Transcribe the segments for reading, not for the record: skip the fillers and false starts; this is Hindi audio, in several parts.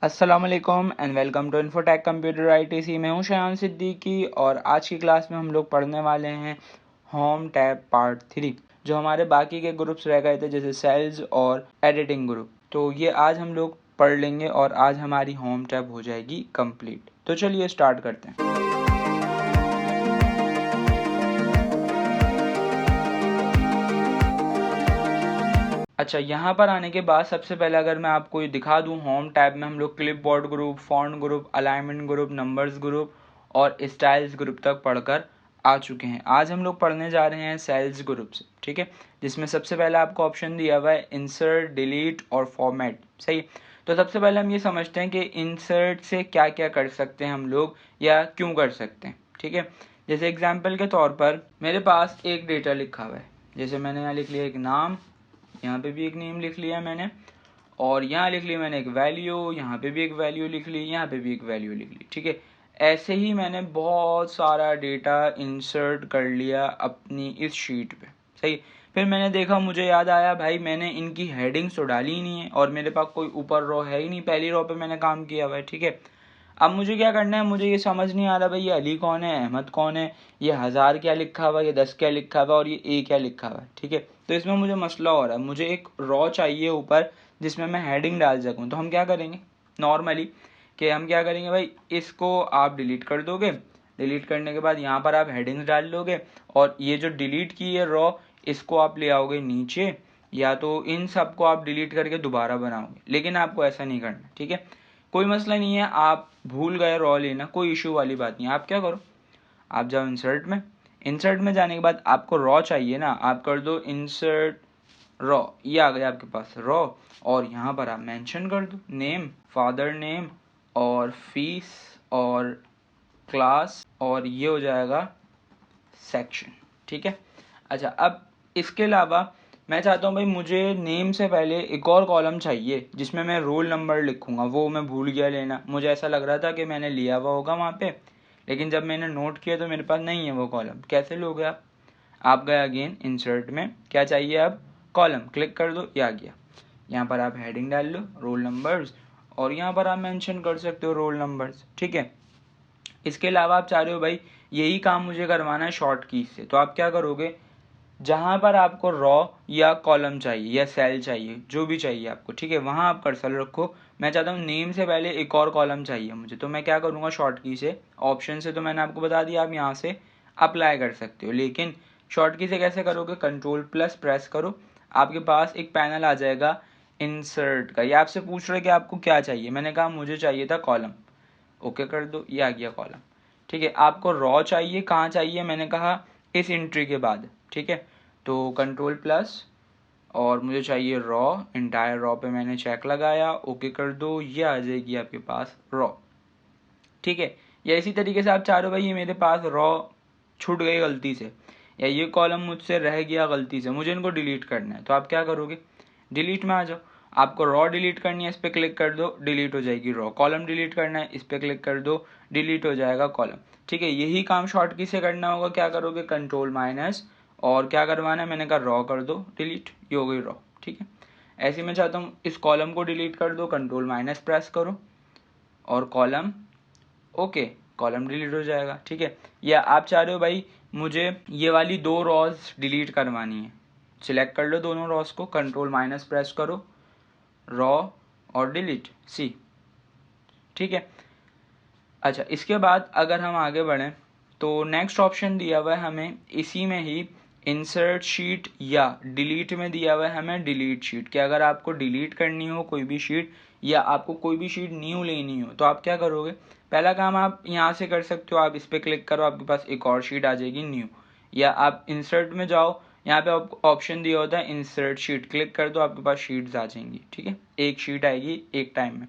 अस्सलाम वालेकुम and welcome to infotech computer ITC. मैं हूं शायान सिद्दीकी और आज की क्लास में हम लोग पढ़ने वाले हैं होम टैब पार्ट 3, जो हमारे बाकी के ग्रुप्स रह गए थे जैसे सेल्स और एडिटिंग ग्रुप। तो ये आज हम लोग पढ़ लेंगे और आज हमारी होम टैब हो जाएगी कंप्लीट। तो चलिए स्टार्ट करते हैं। अच्छा, यहाँ पर आने के बाद सबसे पहले अगर मैं आपको ये दिखा दूँ, होम टैब में हम लोग clipboard group, font group, alignment group, numbers group और स्टाइल्स ग्रुप तक पढ़कर आ चुके हैं। आज हम लोग पढ़ने जा रहे हैं सेल्स ग्रुप से, ठीक है, जिसमें सबसे पहले आपको ऑप्शन दिया हुआ है इंसर्ट, डिलीट और फॉर्मेट। सही, तो सबसे पहले हम ये समझते हैं कि इंसर्ट से क्या क्या कर सकते हैं हम लोग या क्यों कर सकते हैं। ठीक है, जैसे एग्जाम्पल के तौर पर मेरे पास एक डेटा लिखा हुआ है, जैसे मैंने यहाँ लिख लिया एक नाम, यहाँ पे भी एक नेम लिख लिया मैंने, और यहाँ लिख ली मैंने एक वैल्यू, यहाँ पे भी एक वैल्यू लिख ली, यहाँ पे भी एक वैल्यू लिख ली। ठीक है, ऐसे ही मैंने बहुत सारा डेटा इंसर्ट कर लिया अपनी इस शीट पे। सही, फिर मैंने देखा, मुझे याद आया भाई मैंने इनकी हेडिंग्स तो डाली ही नहीं है और मेरे पास कोई ऊपर रो है ही नहीं, पहली रो पे मैंने काम किया हुआ है। ठीक है, अब मुझे क्या करना है, मुझे ये समझ नहीं आ रहा भाई ये अली कौन है, अहमद कौन है, ये 1000 क्या लिखा हुआ है, ये 10 क्या लिखा हुआ है और ये ए क्या लिखा हुआ है। ठीक है, तो इसमें मुझे मसला हो रहा है, मुझे एक रॉ चाहिए ऊपर जिसमें मैं हेडिंग डाल सकूं। तो हम क्या करेंगे नॉर्मली कि हम क्या करेंगे भाई, इसको आप डिलीट कर दोगे, डिलीट करने के बाद यहाँ पर आप हेडिंग्स डाल लोगे और ये जो डिलीट की है रॉ, इसको आप ले आओगे नीचे, या तो इन सब को आप डिलीट करके दोबारा बनाओगे, लेकिन आपको ऐसा नहीं करना। ठीक है, कोई मसला नहीं है, आप भूल गए रॉ लेना, कोई इशू वाली बात नहीं है। आप क्या करो, आप जाओ इंसर्ट में, इंसर्ट में जाने के बाद आपको रॉ चाहिए ना, आप कर दो इंसर्ट रॉ, ये आ गया आपके पास रॉ, और यहाँ पर आप मेंशन कर दो नेम, फादर नेम और फीस और क्लास, और ये हो जाएगा सेक्शन। ठीक है, अच्छा, अब इसके अलावा मैं चाहता हूँ भाई मुझे नेम से पहले एक और कॉलम चाहिए जिसमें मैं रोल नंबर लिखूंगा, वो मैं भूल गया लेना। मुझे ऐसा लग रहा था कि मैंने लिया हुआ होगा वहाँ पे, लेकिन जब मैंने नोट किया तो मेरे पास नहीं है वो कॉलम। कैसे लोगे आप गए अगेन इंसर्ट में, क्या चाहिए अब, कॉलम, क्लिक कर दो, ये आ गया। यहाँ पर आप हेडिंग डाल लो रोल नंबर्स और यहाँ पर आप मेंशन कर सकते हो रोल नंबर्स। ठीक है, इसके अलावा आप चाह रहे हो भाई यही काम मुझे करवाना है शॉर्ट कीज से, तो आप क्या करोगे, जहां पर आपको रॉ या कॉलम चाहिए या सेल चाहिए, जो भी चाहिए आपको, ठीक है, वहां आप कर्सर रखो। मैं चाहता हूँ नेम से पहले एक और कॉलम चाहिए मुझे, तो मैं क्या करूँगा, शॉर्ट की से, ऑप्शन से तो मैंने आपको बता दिया, आप यहाँ से अप्लाई कर सकते हो, लेकिन शॉर्ट की से कैसे करोगे, कंट्रोल प्लस प्रेस करो, आपके पास एक पैनल आ जाएगा इंसर्ट का। ये आपसे पूछ रहे कि आपको क्या चाहिए, मैंने कहा मुझे चाहिए था कॉलम, ओके कर दो, ये आ गया कॉलम। ठीक है, आपको रॉ चाहिए, कहाँ चाहिए, मैंने कहा इस एंट्री के बाद। ठीक है, तो कंट्रोल प्लस और मुझे चाहिए रॉ, इंटायर रॉ पे मैंने चेक लगाया, ओके कर दो, ये आ जाएगी आपके पास रॉ। ठीक है, या इसी तरीके से आप चाह रहे हो भाई ये मेरे पास रॉ छूट गई गलती से, या ये कॉलम मुझसे रह गया गलती से, मुझे इनको डिलीट करना है, तो आप क्या करोगे, डिलीट में आ जाओ। आपको रॉ डिलीट करनी है, इस पर क्लिक कर दो, डिलीट हो जाएगी रॉ। कॉलम डिलीट करना है, इस पर क्लिक कर दो, डिलीट हो जाएगा कॉलम। ठीक है, यही काम शॉर्ट की से करना होगा, क्या करोगे, कंट्रोल माइनस और क्या करवाना है, मैंने कहा रॉ कर दो, डिलीट, ये हो गई रॉ। ठीक है, ऐसे मैं चाहता हूँ इस कॉलम को डिलीट कर दो, कंट्रोल माइनस प्रेस करो और कॉलम, ओके, कॉलम डिलीट हो जाएगा। ठीक है, या आप चाह रहे हो भाई मुझे ये वाली दो रॉज डिलीट करवानी है, सिलेक्ट कर लो दोनों रॉज को, कंट्रोल माइनस प्रेस करो, रॉ और डिलीट सी। ठीक है, अच्छा, इसके बाद अगर हम आगे बढ़ें तो नेक्स्ट ऑप्शन दिया हुआ है हमें इसी में ही इंसर्ट शीट, या डिलीट में दिया हुआ है हमें डिलीट शीट, कि अगर आपको डिलीट करनी हो कोई भी शीट या आपको कोई भी शीट न्यू लेनी हो तो आप क्या करोगे, पहला काम आप यहाँ से कर सकते हो, आप इस पर क्लिक करो, आपके पास एक और शीट आ जाएगी न्यू, या आप इंसर्ट में जाओ, यहाँ पे ऑप्शन दिया होता है इंसर्ट शीट, क्लिक कर दो, आपके पास शीट्स आ जाएंगी। ठीक है, एक शीट आएगी एक टाइम में।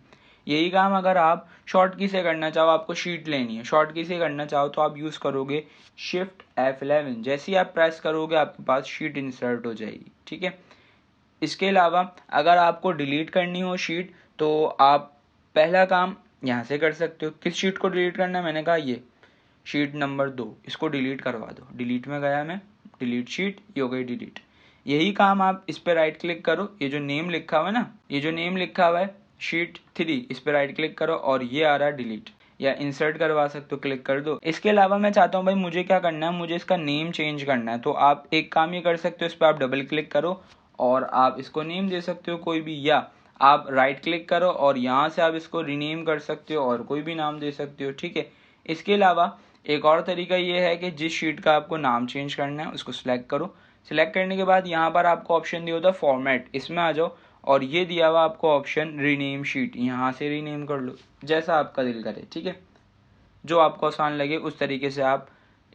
यही काम अगर आप शॉर्ट की से करना चाहो, आपको शीट लेनी है, शॉर्ट की से करना चाहो तो आप यूज़ करोगे शिफ्ट F11, जैसे ही आप प्रेस करोगे आपके पास शीट इंसर्ट हो जाएगी। ठीक है, इसके अलावा अगर आपको डिलीट करनी हो शीट तो आप पहला काम यहाँ से कर सकते हो। किस शीट को डिलीट करना है, मैंने कहा ये शीट नंबर 2, इसको डिलीट करवा दो, डिलीट में गया मैं, डिलीट शीट, ये हो गई डिलीट। यही काम आप इस पर राइट क्लिक करो, ये जो नेम लिखा हुआ है ना, ये जो नेम लिखा हुआ है शीट 3 इस पर राइट क्लिक करो और ये आ रहा है डिलीट, या इंसर्ट करवा सकते हो, क्लिक कर दो। इसके अलावा मैं चाहता हूँ भाई मुझे क्या करना है, मुझे इसका नेम चेंज करना है। तो आप एक काम ये कर सकते हो, इस पर आप डबल क्लिक करो और आप इसको नेम दे सकते हो कोई भी, या आप राइट क्लिक करो और यहाँ से आप इसको रीनेम कर सकते हो और कोई भी नाम दे सकते हो, ठीक है। इसके अलावा एक और तरीका ये है कि जिस शीट का आपको नाम चेंज करना है उसको सिलेक्ट करो। सिलेक्ट करने के बाद यहाँ पर आपको ऑप्शन दिया होता है फॉर्मेट, इसमें आ जाओ और ये दिया हुआ आपको ऑप्शन रीनेम शीट, यहाँ से रीनेम कर लो जैसा आपका दिल करे, ठीक है। जो आपको आसान लगे उस तरीके से आप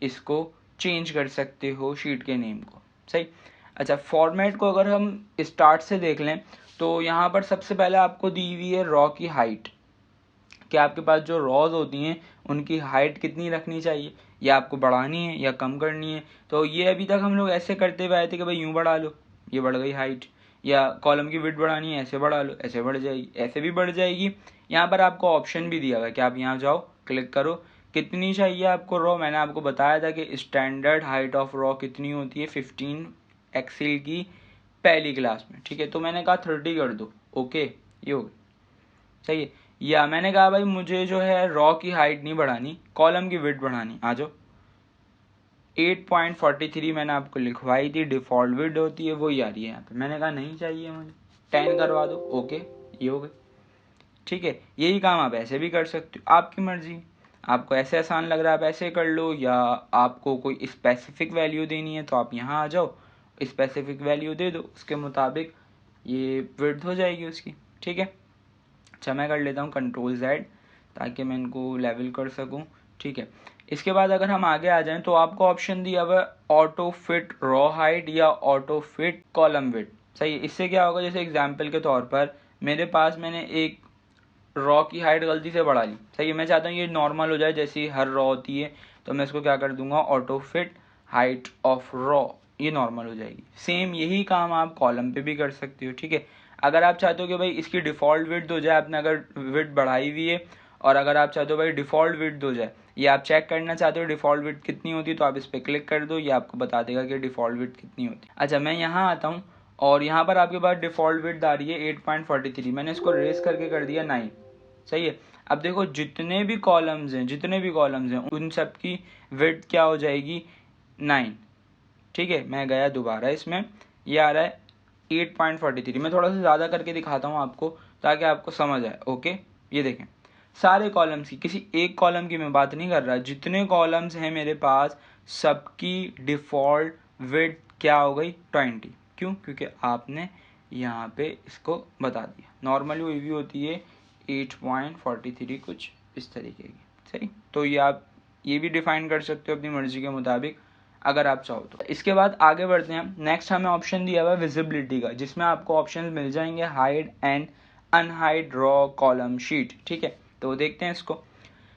इसको चेंज कर सकते हो शीट के नेम को, सही। अच्छा, फॉर्मेट को अगर हम स्टार्ट से देख लें तो यहाँ पर सबसे पहले आपको दी हुई है रॉ की हाइट, कि आपके पास जो रॉज होती हैं उनकी हाइट कितनी रखनी चाहिए, या आपको बढ़ानी है या कम करनी है। तो ये अभी तक हम लोग ऐसे करते हुए आए थे कि भाई यूँ बढ़ा लो, ये बढ़ गई हाइट, या कॉलम की विड्थ बढ़ानी है ऐसे बढ़ा लो, ऐसे बढ़ जाएगी, ऐसे भी बढ़ जाएगी। यहाँ पर आपको ऑप्शन भी दिया हुआ है कि आप यहाँ जाओ, क्लिक करो, कितनी चाहिए आपको रॉ। मैंने आपको बताया था कि स्टैंडर्ड हाइट ऑफ रॉ कितनी होती है 15 एक्सेल की पहली क्लास में, ठीक है। तो मैंने कहा 30 कर दो, ओके, ये हो गई, सही है। या मैंने कहा भाई मुझे जो है रॉ की हाइट नहीं बढ़ानी, कॉलम की विड्थ बढ़ानी, आ जाओ 8.43 मैंने आपको लिखवाई थी, डिफॉल्ट विड्थ होती है वही आ रही है यहाँ पे। मैंने कहा नहीं चाहिए मुझे, 10 करवा दो, ओके, ये हो गई, ठीक है। यही काम आप ऐसे भी कर सकते हो, आपकी मर्जी, आपको ऐसे आसान लग रहा है आप ऐसे कर लो, या आपको कोई स्पेसिफिक वैल्यू देनी है तो आप यहाँ आ जाओ, स्पेसिफिक वैल्यू दे दो, उसके मुताबिक ये विड्थ हो जाएगी उसकी, ठीक है। अच्छा, मैं कर लेता हूँ Ctrl+Z ताकि मैं इनको लेवल कर सकूँ, ठीक है। इसके बाद अगर हम आगे आ जाएं तो आपको ऑप्शन दिया हुआ है ऑटो फिट रॉ हाइट या ऑटो फिट कॉलम विड्थ, सही है। इससे क्या होगा, जैसे एग्जांपल के तौर पर मेरे पास मैंने एक रॉ की हाइट गलती से बढ़ा ली, सही है। मैं चाहता हूँ ये नॉर्मल हो जाए जैसी हर रॉ होती है, तो मैं इसको क्या कर दूंगा, auto feet height of raw, ये नॉर्मल हो जाएगी। सेम यही काम आप कॉलम पे भी कर सकते हो, ठीक है। अगर आप चाहते हो कि भाई इसकी डिफ़ॉल्ट विड्थ हो जाए, आपने अगर विड्थ बढ़ाई हुई है, और अगर आप चाहते हो भाई डिफ़ॉल्ट विड्थ हो जाए, ये आप चेक करना चाहते हो डिफ़ॉल्ट विड्थ कितनी होती है, तो आप इस पर क्लिक कर दो, ये आपको बता देगा कि डिफ़ॉल्ट विड्थ कितनी होती है। अच्छा, मैं यहाँ आता हूँ और यहाँ पर आपके पास डिफ़ॉल्ट विड्थ आ रही है 8.43, मैंने इसको रेस करके कर दिया 9, सही है। अब देखो जितने भी कॉलम्स हैं उन सब की विड्थ क्या हो जाएगी, 9, ठीक है। मैं गया दोबारा इसमें, ये आ रहा है 8.43। मैं थोड़ा सा ज़्यादा करके दिखाता हूँ आपको ताकि आपको समझ आए, ओके। ये देखें सारे कॉलम्स की, किसी एक कॉलम की मैं बात नहीं कर रहा, जितने कॉलम्स हैं मेरे पास सबकी डिफ़ॉल्ट विड्थ क्या हो गई 20। क्यों? क्योंकि आपने यहाँ पे इसको बता दिया। नॉर्मली वो भी होती है 8.43 कुछ इस तरीके की, सही। तो ये आप ये भी डिफाइन कर सकते हो अपनी मर्जी के मुताबिक अगर आप चाहो तो। इसके बाद आगे बढ़ते हैं, नेक्स्ट हमें ऑप्शन दिया हुआ है विजिबिलिटी का, जिसमें आपको ऑप्शन मिल जाएंगे hide and unhide raw column sheet, ठीक है। तो देखते हैं इसको।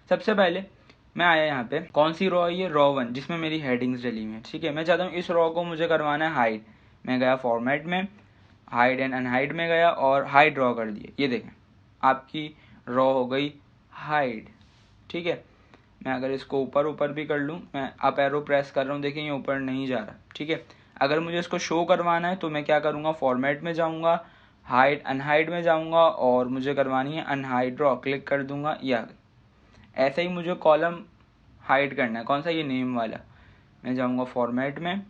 सबसे पहले मैं आया यहाँ पे, कौन सी रॉ है ये, रॉ 1, जिसमें मेरी हेडिंग्स डली हुई है, ठीक है। मैं चाहता हूँ इस रॉ को मुझे करवाना है हाइड। मैं गया फॉर्मेट में, हाइड एंड अनहाइड में गया और हाइड ड्रॉ कर दिए। ये देखें आपकी रॉ हो गई हाइड, ठीक है। मैं अगर इसको ऊपर ऊपर भी कर लूँ, मैं अप एरो प्रेस कर रहा हूँ, देखिए ये ऊपर नहीं जा रहा, ठीक है। अगर मुझे इसको शो करवाना है तो मैं क्या करूँगा, फॉर्मेट में जाऊँगा, हाइड अनहाइड में जाऊँगा और मुझे करवानी है अनहाइड रॉ, क्लिक कर दूँगा, या ऐसे ही मुझे कॉलम हाइड करना है, कौन सा, ये नेम वाला। मैं जाऊँगा फॉर्मेट में,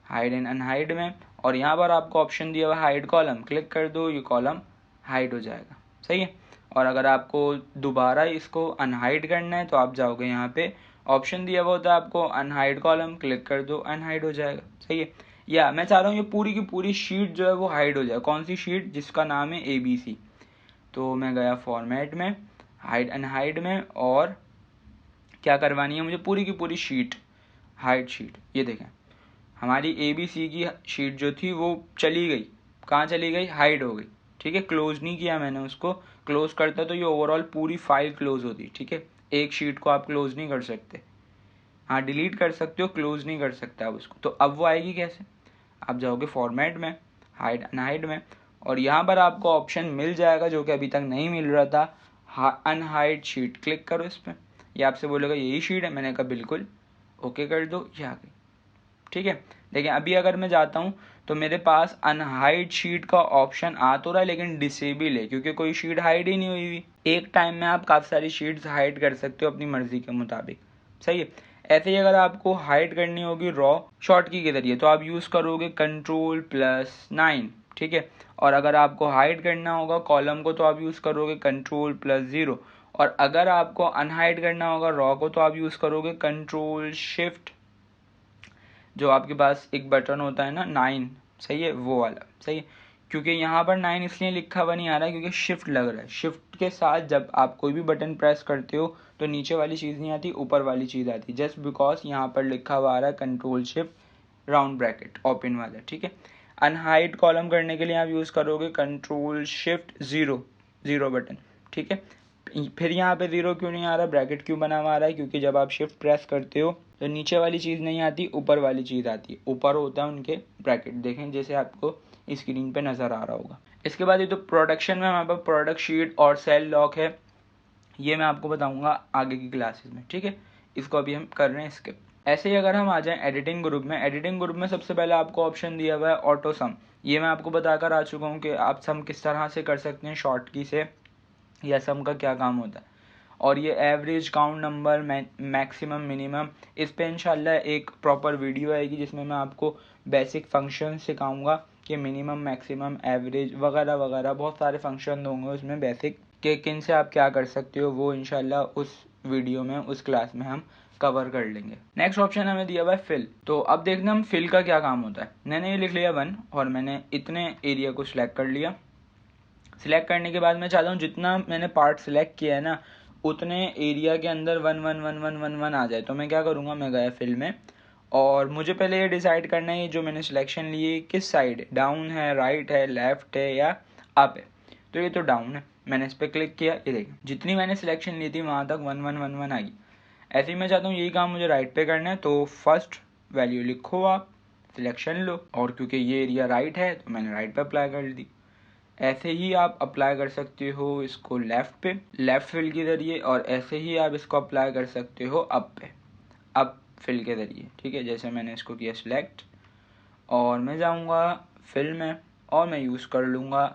हाइड एंड अनहाइड में, और यहाँ पर आपको ऑप्शन दिया हुआ हाइड कॉलम, क्लिक कर दो, ये कॉलम हाइड हो जाएगा, सही है। और अगर आपको दोबारा इसको अनहाइड करना है तो आप जाओगे यहाँ पे, ऑप्शन दिया हुआ होता है आपको अनहाइड कॉलम, क्लिक कर दो, अनहाइड हो जाएगा, सही है। या मैं चाह रहा हूँ ये पूरी की पूरी शीट जो है वो हाइड हो जाए, कौन सी शीट, जिसका नाम है ABC। तो मैं गया फॉर्मेट में, हाइड अनहाइड में, और क्या करवानी है मुझे, पूरी की पूरी शीट हाइड शीट। ये देखें हमारी ABC की शीट जो थी वो चली गई, कहाँ चली गई, हाइड हो गई, ठीक है। क्लोज नहीं किया मैंने उसको, क्लोज करता तो ये ओवरऑल पूरी फाइल क्लोज होती, ठीक है। एक शीट को आप क्लोज नहीं कर सकते, हाँ डिलीट कर सकते हो, क्लोज नहीं कर सकते आप उसको। तो अब वो आएगी कैसे, आप जाओगे फॉर्मेट में, हाइड अनहाइड में, और यहाँ पर आपको ऑप्शन मिल जाएगा जो कि अभी तक नहीं मिल रहा था, अनहाइड शीट, क्लिक करो इस पर। ये आपसे बोलेगा यही शीट है, मैंने कहा बिल्कुल, ओके कर दो, ये आ गई, ठीक है। लेकिन अभी अगर मैं जाता हूँ तो मेरे पास अनहाइड शीट का ऑप्शन आ तो रहा है, लेकिन डिसेबल है क्योंकि कोई शीट हाइड ही नहीं हुई हुई। एक टाइम में आप काफ़ी सारी शीट्स हाइड कर सकते हो अपनी मर्जी के मुताबिक, सही है। ऐसे ही अगर आपको हाइड करनी होगी रॉ शॉर्ट की के जरिए तो आप यूज़ करोगे Ctrl+9, ठीक है। और अगर आपको हाइड करना होगा कॉलम को तो आप यूज़ करोगे Ctrl+0, और अगर आपको अनहाइड करना होगा रॉ को तो आप यूज़ करोगे Ctrl+Shift, जो आपके पास एक बटन होता है ना 9, सही है, वो वाला, सही है। क्योंकि यहाँ पर 9 इसलिए लिखा हुआ नहीं आ रहा है क्योंकि शिफ्ट लग रहा है। शिफ्ट के साथ जब आप कोई भी बटन प्रेस करते हो तो नीचे वाली चीज़ नहीं आती, ऊपर वाली चीज़ आती, जस्ट बिकॉज यहाँ पर लिखा हुआ आ रहा है Ctrl+Shift ओपन वाला, ठीक है। अनहाइड कॉलम करने के लिए आप यूज़ करोगे Ctrl+Shift+0, जीरो बटन, ठीक है। फिर यहाँ पे जीरो क्यों नहीं आ रहा, ब्रैकेट क्यों बना हुआ आ रहा है, क्योंकि जब आप शिफ्ट प्रेस करते हो तो नीचे वाली चीज़ नहीं आती, ऊपर वाली चीज़ आती है। ऊपर होता है उनके ब्रैकेट, देखें जैसे आपको स्क्रीन पे नज़र आ रहा होगा। इसके बाद ये तो प्रोडक्शन में हमारे पास प्रोडक्ट शीट और सेल लॉक है, ये मैं आपको बताऊंगा आगे की क्लासेस में, ठीक है। इसको अभी हम कर रहे हैं स्किप। ऐसे ही अगर हम आ जाएं एडिटिंग ग्रुप में, एडिटिंग ग्रुप में सबसे पहले आपको ऑप्शन दिया हुआ है ऑटो सम। ये मैं आपको बताकर आ चुका हूँ कि आप सम किस तरह से कर सकते हैं शॉर्ट की से, या सम का क्या काम होता है। और ये average, count number, maximum, minimum, इस पे इंशाल्लाह एक प्रॉपर वीडियो आएगी जिसमें मैं आपको बेसिक फंक्शन सिखाऊंगा कि मिनिमम, मैक्सिमम, एवरेज वगैरह वगैरह बहुत सारे फंक्शन होंगे उसमें बेसिक के किन से आप क्या कर सकते हो, वो इंशाल्लाह उस वीडियो में, उस क्लास में हम कवर कर लेंगे। नेक्स्ट ऑप्शन हमें दिया हुआ है फिल। तो अब देखना हम फिल का क्या काम होता है। मैंने ये लिख लिया 1 और मैंने इतने एरिया को सिलेक्ट कर लिया। सिलेक्ट करने के बाद मैं चाहता हूँ जितना मैंने पार्ट सिलेक्ट किया है ना उतने एरिया के अंदर 1 1 1 1 1 1 आ जाए। तो मैं क्या करूँगा, मैं गया फिल में और मुझे पहले ये डिसाइड करना है जो मैंने सिलेक्शन ली है किस साइड है, डाउन है, राइट है, लेफ्ट है या अप है। तो ये तो डाउन है, मैंने इस पर क्लिक किया, ये देखिए जितनी मैंने सिलेक्शन ली थी वहाँ तक 1 1 1 1 आ गई। ऐसे ही मैं चाहता हूँ यही काम मुझे राइट पे करना है, तो फर्स्ट वैल्यू लिखो आप, सिलेक्शन लो, और क्योंकि ये एरिया राइट है तो मैंने राइट पे अप्लाई कर दी। ऐसे ही आप अप्लाई कर सकते हो इसको लेफ़्ट पे, लेफ़्ट फिल के ज़रिए, और ऐसे ही आप इसको अप्लाई कर सकते हो अप पे, अप फिल के ज़रिए, ठीक है। जैसे मैंने इसको किया सिलेक्ट और मैं जाऊंगा फिल में और मैं यूज़ कर लूँगा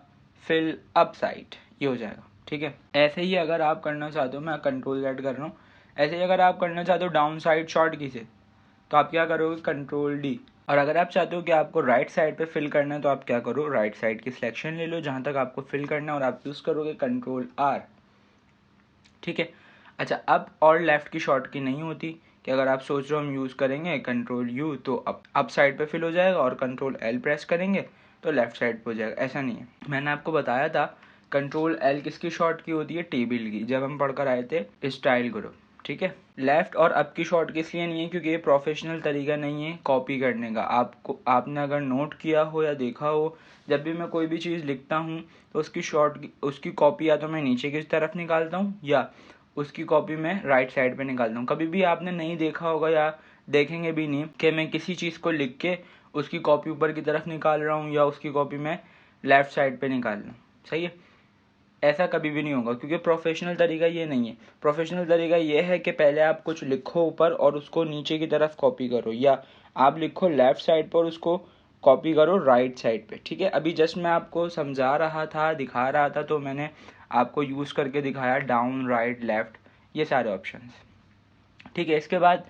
फिल अप साइड, ये हो जाएगा, ठीक है। ऐसे ही अगर आप करना चाहते हो, मैं Ctrl+Z कर रहा हूँ, ऐसे ही अगर आप करना चाहते हो डाउन साइड शॉर्ट की से तो आप क्या करोगे Ctrl+D। और अगर आप चाहते हो कि आपको राइट साइड पे फिल करना है तो आप क्या करो, राइट साइड की सिलेक्शन ले लो जहाँ तक आपको फिल करना है और आप यूज़ करोगे Ctrl+R, ठीक है। अच्छा, अप और लेफ़्ट की शॉर्ट की नहीं होती कि अगर आप सोच रहे हो हम यूज़ करेंगे Ctrl+U तो अप साइड पे फिल हो जाएगा और Ctrl+L प्रेस करेंगे तो लेफ़्ट साइड पे हो जाएगा, ऐसा नहीं है। मैंने आपको बताया था Ctrl+L किसकी शॉर्ट की होती है, टेबल की, जब हम पढ़कर आए थे स्टाइल ग्रुप, ठीक है। लेफ़्ट और अप की शॉर्ट की इसलिए नहीं है क्योंकि ये प्रोफेशनल तरीका नहीं है कॉपी करने का। आपने अगर नोट किया हो या देखा हो, जब भी मैं कोई भी चीज़ लिखता हूँ तो उसकी कॉपी या तो मैं नीचे की तरफ निकालता हूँ या उसकी कॉपी मैं राइट साइड पे निकालता हूँ। कभी भी आपने नहीं देखा होगा या देखेंगे भी नहीं कि मैं किसी चीज़ को लिख के उसकी कॉपी ऊपर की तरफ निकाल रहा हूँ या उसकी कॉपी मैं लेफ़्ट साइड पे निकाल रहा हूँ, सही है। ऐसा कभी भी नहीं होगा क्योंकि प्रोफेशनल तरीका ये नहीं है। प्रोफेशनल तरीका ये है कि पहले आप कुछ लिखो ऊपर और उसको नीचे की तरफ कॉपी करो, या आप लिखो लेफ़्ट साइड पर उसको कॉपी करो राइट साइड पे, ठीक है। अभी जस्ट मैं आपको समझा रहा था, दिखा रहा था, तो मैंने आपको यूज़ करके दिखाया डाउन, राइट, लेफ़्ट, ये सारे ऑप्शंस, ठीक है। इसके बाद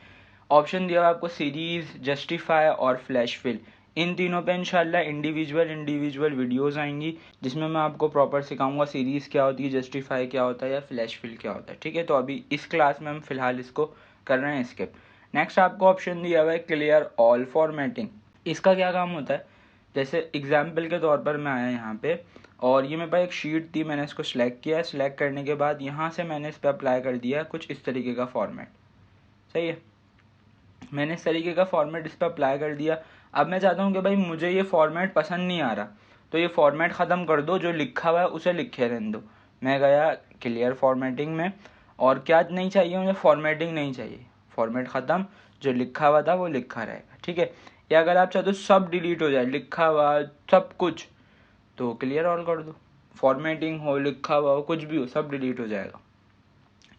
ऑप्शन दिया हुआ आपको सीरीज़, जस्टिफाई और फ्लैश फिल। इन तीनों पे इंशाल्लाह इंडिविजुअल वीडियोस आएंगी जिसमें मैं आपको प्रॉपर सिखाऊंगा सीरीज़ क्या होती है, जस्टिफाई क्या होता है या फ्लैश फिल क्या होता है, ठीक है। तो अभी इस क्लास में हम फिलहाल इसको कर रहे हैं स्किप। नेक्स्ट आपको ऑप्शन दिया हुआ है क्लियर ऑल फॉर्मेटिंग। इसका क्या काम होता है, जैसे एग्जाम्पल के तौर पर मैं आया यहाँ पे और ये मेरे पास एक शीट थी, मैंने इसको सिलेक्ट किया, सिलेक्ट करने के बाद यहाँ से मैंने इस पर अप्लाई कर दिया कुछ इस तरीके का फॉर्मेट, सही है। मैंने इस तरीके का फॉर्मेट इस पर अप्लाई कर दिया। अब मैं चाहता हूँ कि भाई मुझे ये फॉर्मेट पसंद नहीं आ रहा, तो ये फॉर्मेट ख़त्म कर दो, जो लिखा हुआ है उसे लिखे रहने दो। मैं गया क्लियर फॉर्मेटिंग में और क्या नहीं चाहिए मुझे, फॉर्मेटिंग नहीं चाहिए, फॉर्मेट ख़त्म, जो लिखा हुआ था वो लिखा रहेगा, ठीक है। या अगर आप चाहते हो सब डिलीट हो जाए, लिखा हुआ सब कुछ, तो क्लियर ऑल कर दो, फॉर्मेटिंग हो, लिखा हुआ हो, कुछ भी हो, सब डिलीट हो जाएगा।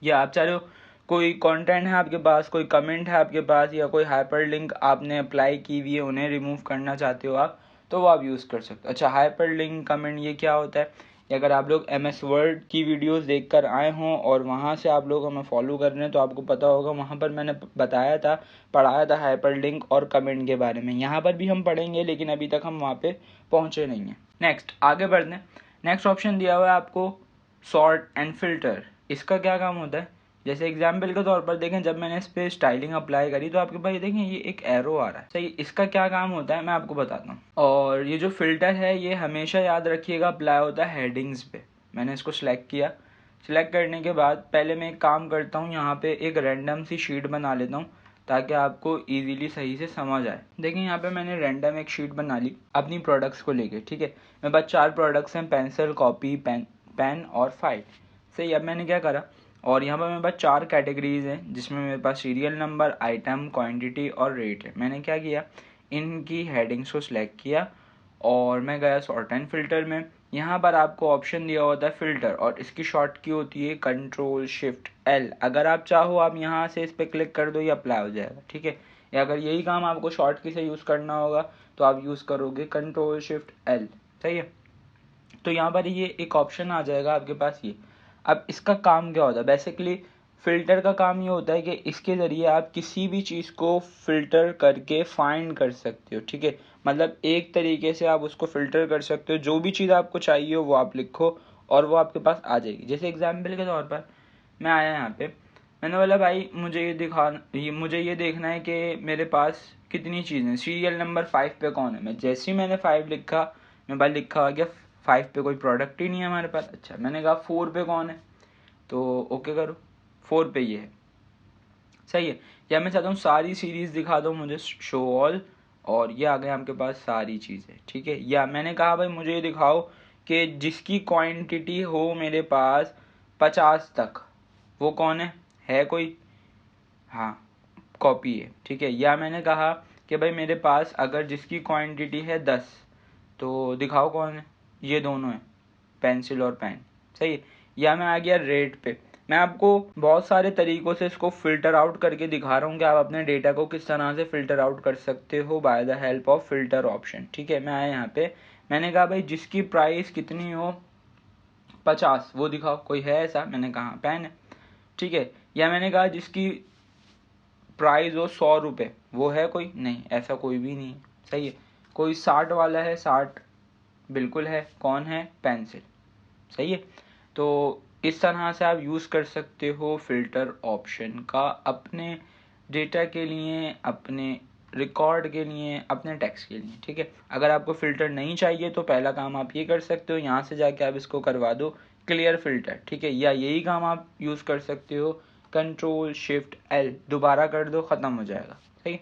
या आप चाह रहे हो कोई कंटेंट है आपके पास, कोई कमेंट है आपके पास, या कोई हाइपरलिंक आपने अप्लाई की हुई है, उन्हें रिमूव करना चाहते हो आप, तो वो आप यूज़ कर सकते हो। अच्छा, हाइपरलिंक कमेंट ये क्या होता है? अगर आप लोग MS वर्ड की वीडियोस देखकर आए हों और वहाँ से आप लोग हमें फॉलो कर रहे हैं तो आपको पता होगा, वहाँ पर मैंने बताया था, पढ़ाया था हाइपरलिंक और कमेंट के बारे में। यहाँ पर भी हम पढ़ेंगे, लेकिन अभी तक हम वहाँ पे पहुँचे नहीं हैं। नेक्स्ट आगे बढ़ते हैं। नेक्स्ट ऑप्शन दिया हुआ है आपको सॉर्ट एंड फिल्टर। इसका क्या काम होता है? जैसे एग्जाम्पल के तौर पर देखें, जब मैंने इस पर स्टाइलिंग अप्लाई करी तो आपके पास देखें ये एक एरो आ रहा है, सही। इसका क्या काम होता है मैं आपको बताता हूँ। और ये जो फिल्टर है ये हमेशा याद रखिएगा अप्लाई होता है हेडिंग्स पे। मैंने इसको सिलेक्ट किया, सिलेक्ट करने के बाद पहले मैं एक काम करता हूँ, यहाँ पे एक रैंडम सी शीट बना लेता हूँ ताकि आपको इजीली सही से समझ आए। देखिए यहाँ पे मैंने रैंडम एक शीट बना ली अपनी प्रोडक्ट्स को लेके, ठीक है। मेरे पास 4 प्रोडक्ट्स हैं, पेंसिल, कॉपी, पेन और फाइल, सही। अब मैंने क्या करा, और यहाँ पर मेरे पास 4 कैटेगरीज हैं जिसमें मेरे पास सीरियल नंबर, आइटम, क्वांटिटी और रेट है। मैंने क्या किया, इनकी हेडिंग्स को सिलेक्ट किया और मैं गया सॉर्ट एंड फिल्टर में। यहाँ पर आपको ऑप्शन दिया होता है फिल्टर, और इसकी शॉर्ट की होती है Ctrl+Shift+L। अगर आप चाहो आप यहाँ से इस पर क्लिक कर दो, ये अप्लाई हो जाएगा, ठीक है। या अगर यही काम आपको शॉर्ट की से यूज़ करना होगा तो आप यूज़ करोगे Ctrl+Shift+L, सही है। तो यहाँ पर ये एक ऑप्शन आ जाएगा आपके पास ये। अब इसका काम क्या होता है? बेसिकली फ़िल्टर का काम ये होता है कि इसके ज़रिए आप किसी भी चीज़ को फ़िल्टर करके फाइंड कर सकते हो, ठीक है। मतलब एक तरीके से आप उसको फ़िल्टर कर सकते हो, जो भी चीज़ आपको चाहिए हो वो आप लिखो और वो आपके पास आ जाएगी। जैसे एग्जाम्पल के तौर पर मैं आया यहाँ पे, मैंने बोला भाई मुझे ये देखना है कि मेरे पास कितनी चीज़ें, सीरियल नंबर 5 पे कौन है। मैं जैसे ही मैंने 5 लिखा, मेरे पास लिखा आ गया 5 पे कोई प्रोडक्ट ही नहीं है हमारे पास। अच्छा, मैंने कहा 4 पे कौन है, तो ओके करो, 4 पे ये है, सही है। या मैं चाहता हूँ सारी सीरीज़ दिखा दो मुझे, शो ऑल, और ये आ गए आपके पास सारी चीज़ें, ठीक है। या मैंने कहा भाई मुझे ये दिखाओ कि जिसकी क्वांटिटी हो मेरे पास 50 तक, वो कौन है कोई? हाँ, कॉपी है, ठीक है। या मैंने कहा कि भाई मेरे पास अगर जिसकी क्वांटिटी है 10, तो दिखाओ कौन है, ये दोनों हैं, पेंसिल और पेन, सही है। या मैं आ गया रेट पे। मैं आपको बहुत सारे तरीकों से इसको फ़िल्टर आउट करके दिखा रहा हूँ कि आप अपने डेटा को किस तरह से फ़िल्टर आउट कर सकते हो by the help of filter option, ठीक है। मैं आया यहाँ पे, मैंने कहा भाई जिसकी प्राइस कितनी हो 50, वो दिखाओ, कोई है ऐसा? मैंने कहा पेन है, ठीक है। या मैंने कहा जिसकी प्राइस हो 100 रुपये, वो है कोई? नहीं, ऐसा कोई भी नहीं है, सही है। कोई 60 वाला है, 60 बिल्कुल है, कौन है? पेंसिल, सही है। तो इस तरह से आप यूज़ कर सकते हो फ़िल्टर ऑप्शन का अपने डेटा के लिए, अपने रिकॉर्ड के लिए, अपने टेक्स्ट के लिए, ठीक है। अगर आपको फ़िल्टर नहीं चाहिए तो पहला काम आप ये कर सकते हो, यहाँ से जाके आप इसको करवा दो क्लियर फ़िल्टर, ठीक है। या यही काम आप यूज़ कर सकते हो Ctrl+Shift+L, दोबारा कर दो, ख़त्म हो जाएगा, सही।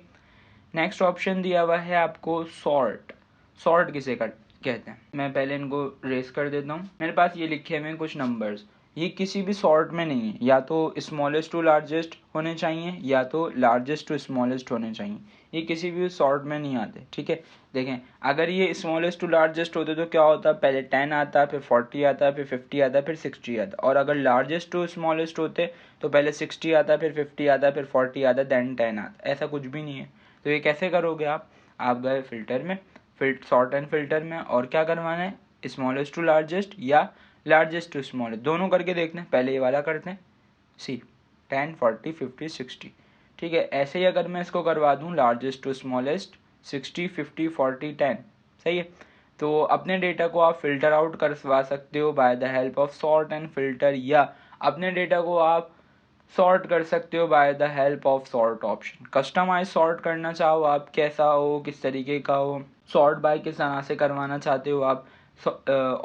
नेक्स्ट ऑप्शन दिया हुआ है आपको सॉर्ट। सॉर्ट किसे कहते हैं, मैं पहले इनको रेस कर देता हूँ। मेरे पास ये लिखे हुए हैं कुछ नंबर्स, ये किसी भी सॉर्ट में नहीं है, या तो स्मॉलेस्ट टू लार्जेस्ट होने चाहिए या तो लार्जेस्ट टू स्मॉलेस्ट होने चाहिए, ये किसी भी सॉर्ट में नहीं आते, ठीक है। देखें, अगर ये स्मॉलेस्ट टू लार्जेस्ट होते तो क्या होता, पहले 10 आता, फिर 40 आता, फिर 50 आता, फिर 60 आता। और अगर लार्जेस्ट टू स्मॉलेस्ट होते तो पहले 60 आता, फिर 50 आता, फिर 40 आता, देन 10 आता। ऐसा कुछ भी नहीं है। तो ये कैसे करोगे आप गए फिल्टर में, सॉर्ट एंड फिल्टर में, और क्या करवाना है, स्मॉलेस्ट टू लार्जेस्ट या लार्जेस्ट टू स्मॉलेस्ट, दोनों करके देखते हैं। पहले ये वाला करते हैं, सी 10, 40, 50, 60, ठीक है। ऐसे ही अगर मैं इसको करवा दूं लार्जेस्ट टू स्मॉलेस्ट, 60, 50, 40, 10, सही है। तो अपने डेटा को आप फिल्टर आउट करवा सकते हो by the help of sort and filter, या अपने डेटा को आप सॉर्ट कर सकते हो by the help of sort option. Customise sort करना चाहो आप, कैसा हो, किस तरीके का हो, सॉर्ट बाय किस तरह से करवाना चाहते हो आप,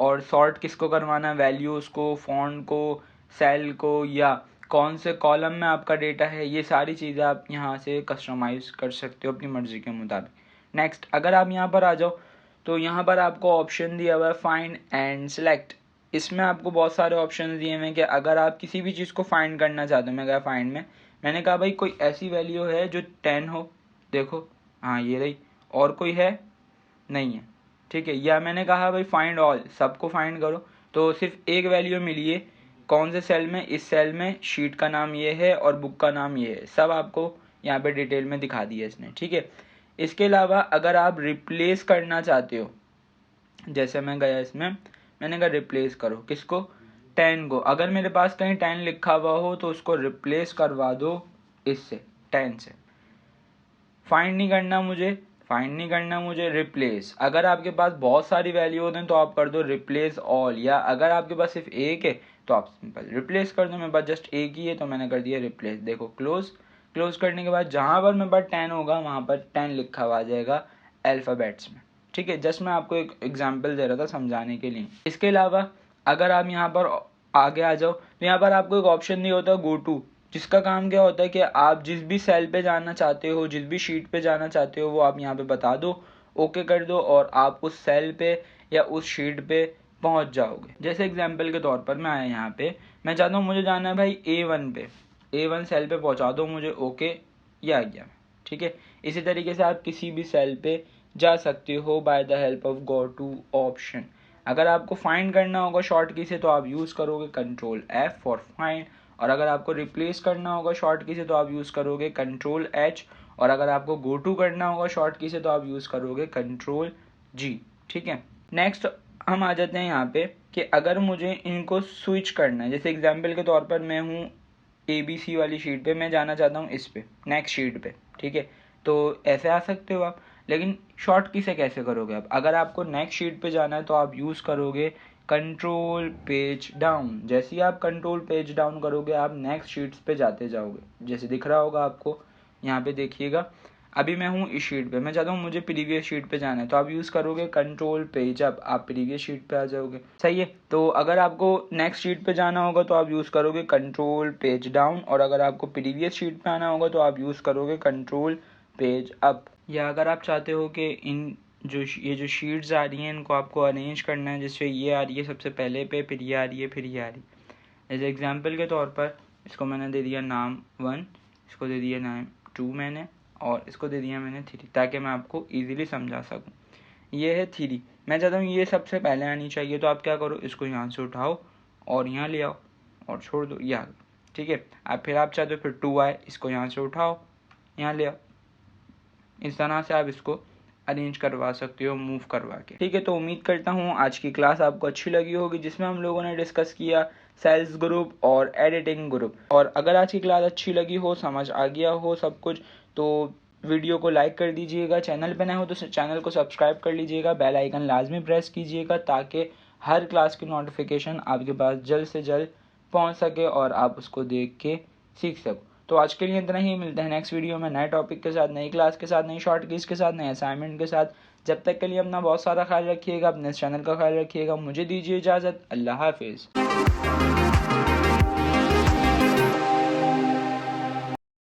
और सॉर्ट किसको करवाना है, वैल्यूज़ को, फॉन्ट को, सेल को, या कौन से कॉलम में आपका डेटा है, ये सारी चीज़ें आप यहाँ से कस्टमाइज़ कर सकते हो अपनी मर्ज़ी के मुताबिक। नेक्स्ट अगर आप यहाँ पर आ जाओ तो यहाँ पर आपको ऑप्शन दिया हुआ है फाइंड एंड सेलेक्ट। इसमें आपको बहुत सारे ऑप्शन दिए हुए हैं कि अगर आप किसी भी चीज़ को फाइंड करना चाहते हो। मैं गया फाइंड में, मैंने कहा भाई कोई ऐसी वैल्यू है जो 10 हो, देखो हाँ ये रही, और कोई है? नहीं है, ठीक है। या मैंने कहा भाई फाइंड ऑल, सबको फाइंड करो, तो सिर्फ एक वैल्यू मिली है कौन से सेल में, इस सेल में शीट का नाम ये है और बुक का नाम ये है, सब आपको यहाँ पे डिटेल में दिखा दिया इसने, ठीक है। इसके अलावा अगर आप रिप्लेस करना चाहते हो, जैसे मैं गया इसमें, मैंने कहा रिप्लेस करो किसको, 10 को। अगर मेरे पास कहीं 10 लिखा हुआ हो तो उसको रिप्लेस करवा दो इससे, 10 से। फाइंड नहीं करना मुझे रिप्लेस। अगर आपके पास बहुत सारी वैल्यू होते हैं तो आप कर दो रिप्लेस ऑल, या अगर आपके पास सिर्फ एक है तो आप सिंपल रिप्लेस कर दो। मेरे पास जस्ट एक ही है तो मैंने कर दिया रिप्लेस। देखो क्लोज करने के बाद जहाँ पर मेरे पास 10 होगा वहाँ पर 10 लिखा हुआ आ जाएगा अल्फ़ाबेट्स में, ठीक है। जस्ट मैं आपको एक एग्जांपल दे रहा था समझाने के लिए। इसके अलावा अगर आप यहाँ पर आगे आ जाओ तो यहाँ पर आपको एक ऑप्शन नहीं होता गो टू, जिसका काम क्या होता है कि आप जिस भी सेल पे जाना चाहते हो, जिस भी शीट पे जाना चाहते हो, वो आप यहाँ पे बता दो, ओके कर दो और आप उस सेल पे या उस शीट पे पहुँच जाओगे। जैसे एग्जांपल के तौर पर मैं आया यहाँ पे, मैं चाहता हूँ मुझे जाना है भाई A1 पे, A1 सेल पे पहुँचा दो मुझे, ओके ये आ गया, ठीक है। इसी तरीके से आप किसी भी सेल पे जा सकते हो by the help of go to option. अगर आपको फाइंड करना होगा शॉर्ट की से तो आप यूज़ करोगे कंट्रोल F फॉर फाइंड, और अगर आपको रिप्लेस करना होगा शॉर्ट की से तो आप यूज़ करोगे कंट्रोल H, और अगर आपको गो टू करना होगा शॉर्ट की से तो आप यूज़ करोगे कंट्रोल G, ठीक है। नेक्स्ट हम आ जाते हैं यहाँ पे कि अगर मुझे इनको स्विच करना है, जैसे एग्जांपल के तौर पर मैं हूँ ABC वाली शीट पे, मैं जाना चाहता हूँ इस पे नेक्स्ट शीट पे, ठीक है। तो ऐसे आ सकते हो आप, लेकिन शॉर्ट की से कैसे करोगे आप? अगर आपको नेक्स्ट शीट पे जाना है तो आप यूज़ करोगे कंट्रोल पेज डाउन। जैसे ही आप कंट्रोल पेज डाउन करोगे आप नेक्स्ट शीट्स पे जाते जाओगे, जैसे दिख रहा होगा आपको यहाँ पे, देखिएगा अभी मैं हूँ इस शीट पे, मैं चाहता हूँ मुझे प्रीवियस शीट पे जाना है तो आप यूज़ करोगे कंट्रोल पेज अप, आप प्रीवियस शीट पे आ जाओगे, सही है। तो अगर आपको नेक्स्ट शीट पे जाना होगा तो आप यूज़ करोगे कंट्रोल पेज डाउन, और अगर आपको प्रीवियस शीट पे आना होगा तो आप यूज़ करोगे कंट्रोल पेज अप। या अगर आप चाहते हो कि ये जो शीट्स आ रही हैं इनको आपको अरेंज करना है, जैसे ये आ रही है सबसे पहले पे, फिर ये आ रही है, फिर ये आ रही है। एज एग्जाम्पल के तौर पर इसको मैंने दे दिया नाम 1, इसको दे दिया नाम 2 मैंने, और इसको दे दिया मैंने 3, ताकि मैं आपको ईजिली समझा सकूँ। ये है 3, मैं चाहता हूँ ये सबसे पहले आनी चाहिए, तो आप क्या करो, इसको यहाँ से उठाओ और यहाँ ले आओ और छोड़ दो, ये आ गई, ठीक है। अब फिर आप चाहते हो फिर 2 आए, इसको यहाँ से उठाओ यहाँ ले आओ, इस तरह से आप इसको अरेंज करवा सकते हो मूव करवा के, ठीक है। तो उम्मीद करता हूँ आज की क्लास आपको अच्छी लगी होगी, जिसमें हम लोगों ने डिस्कस किया सेल्स ग्रुप और एडिटिंग ग्रुप। और अगर आज की क्लास अच्छी लगी हो, समझ आ गया हो सब कुछ, तो वीडियो को लाइक कर दीजिएगा, चैनल पे नए हो तो चैनल को सब्सक्राइब कर लीजिएगा, बेल आइकन लाजमी प्रेस कीजिएगा ताकि हर क्लास की नोटिफिकेशन आपके पास जल्द से जल्द पहुँच सके और आप उसको देख के सीख सको। तो आज के लिए इतना ही, मिलते हैं नेक्स्ट वीडियो में नए टॉपिक के साथ, नई क्लास के साथ, नई शॉर्ट कीज के साथ, नए असाइनमेंट के साथ। जब तक के लिए अपना बहुत सारा ख्याल रखिएगा, अपने चैनल का ख्याल रखिएगा। मुझे दीजिए इजाज़त, अल्लाह हाफिज़।